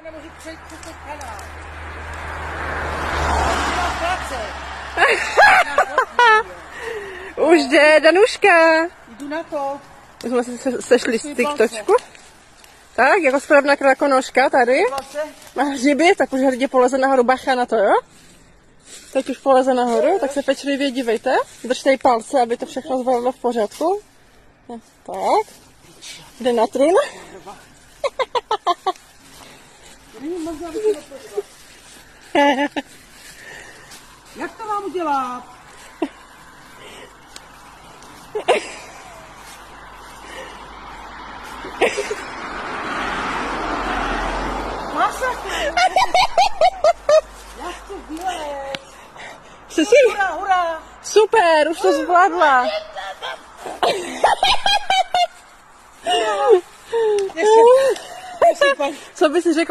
nemůžu přejít přes ten kanál. Už jde Danuška. Jdu na to. Už jsme se sešli z TikTočku. Tak, jako správná krakonožka tady. Má hřiby, tak už hrdě poleze nahoru, bacha na to, jo? Teď už poleze nahoru, tak se pečlivě dívejte. Držte jí palce, aby to všechno zvolilo v pořádku. Tak. Jde na trůn. Jak to mám udělat? Jak to dělat? Hurá, hurá! Super, už to zvládla. Co by si řekla?